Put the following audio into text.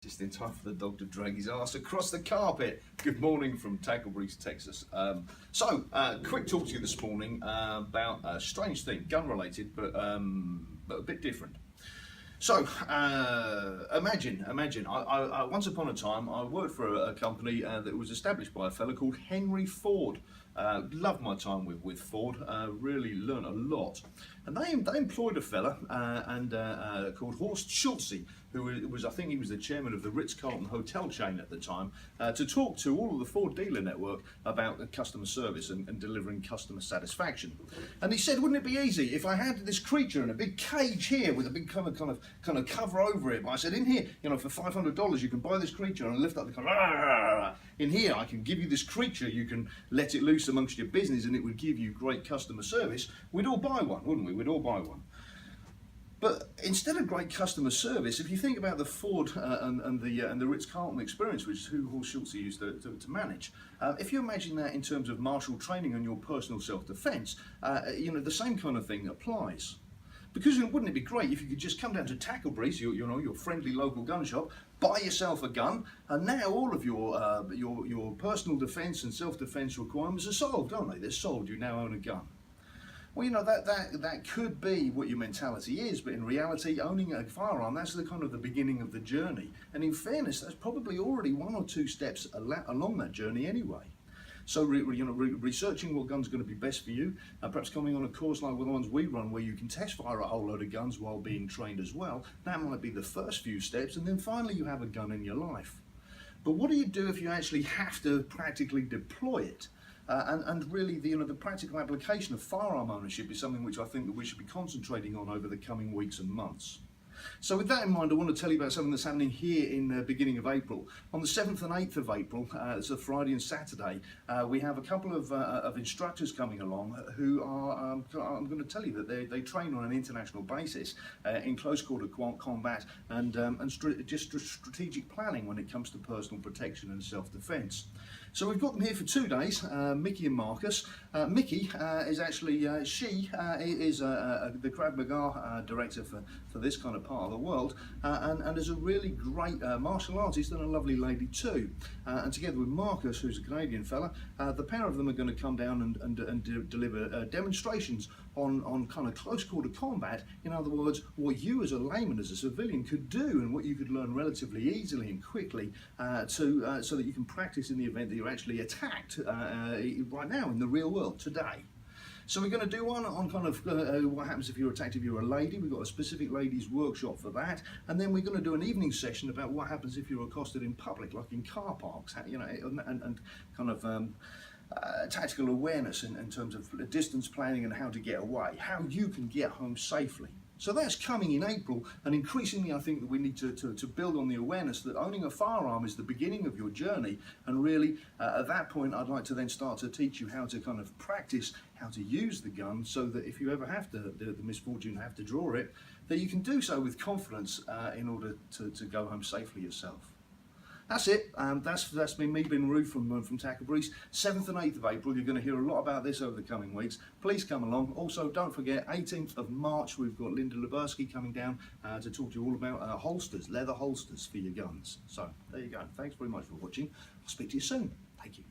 Just in time for the dog to drag his ass across the carpet. Good morning from Tackleberrys, Texas. Quick talk to you this morning about a strange thing, gun related, but a bit different. So imagine. I once upon a time I worked for a company that was established by a fellow called Henry Ford. Loved my time with Ford. Really learned a lot. And they employed a fella called Horst Schulze, who was, I think he was the chairman of the Ritz-Carlton hotel chain at the time, to talk to all of the Ford dealer network about the customer service and delivering customer satisfaction. And he said, wouldn't it be easy if I had this creature in a big cage here with a big kind of cover over it? But I said, in here, for $500 you can buy this creature and lift up the cover. In here I can give you this creature, you can let it loose amongst your business and it would give you great customer service. We'd all buy one, wouldn't we? We'd all buy one. But instead of great customer service, if you think about the Ford and the Ritz-Carlton experience, which is who Horst Schulze used to manage, if you imagine that in terms of martial training and your personal self-defense, the same kind of thing applies. Because wouldn't it be great if you could just come down to Tackleberrys, your friendly local gun shop, buy yourself a gun, and now all of your personal defense and self-defense requirements are solved, aren't they? They're solved. You now own a gun. Well, that could be what your mentality is, but in reality, owning a firearm, that's the beginning of the journey. And in fairness, that's probably already one or two steps along that journey anyway. So researching what gun's going to be best for you, perhaps coming on a course like the ones we run where you can test fire a whole load of guns while being trained as well, that might be the first few steps, and then finally you have a gun in your life. But what do you do if you actually have to practically deploy it? And really, the practical application of firearm ownership is something which I think that we should be concentrating on over the coming weeks and months. So with that in mind, I want to tell you about something that's happening here in the beginning of April. On the 7th and 8th of April, it's a Friday and Saturday, we have a couple of instructors coming along who are, I'm going to tell you that they train on an international basis in close quarter combat and strategic planning when it comes to personal protection and self-defense. So we've got them here for 2 days, Mickey and Marcus. Mickey is actually, she is the Krav Maga director for this kind of part of the world, and is a really great martial artist and a lovely lady too. And together with Marcus, who's a Canadian fella, the pair of them are going to come down and deliver demonstrations on kind of close quarter combat. In other words, what you as a layman, as a civilian, could do and what you could learn relatively easily and quickly so that you can practice in the event that you're actually attacked right now in the real world today. So we're going to do one on kind of what happens if you're attacked if you're a lady. We've got a specific ladies workshop for that, and then we're going to do an evening session about what happens if you're accosted in public, like in car parks, and kind of tactical awareness in terms of distance planning and how to get away, how you can get home safely. So that's coming in April, and increasingly I think that we need to build on the awareness that owning a firearm is the beginning of your journey, and really at that point I'd like to then start to teach you how to kind of practice how to use the gun, so that if you ever have the misfortune to have to draw it, that you can do so with confidence in order to go home safely yourself. That's it. That's been me, Ben Roo from Tackleberrys. 7th and 8th of April, you're going to hear a lot about this over the coming weeks. Please come along. Also, don't forget, 18th of March, we've got Linda Lubersky coming down to talk to you all about holsters, leather holsters for your guns. So, there you go. Thanks very much for watching. I'll speak to you soon. Thank you.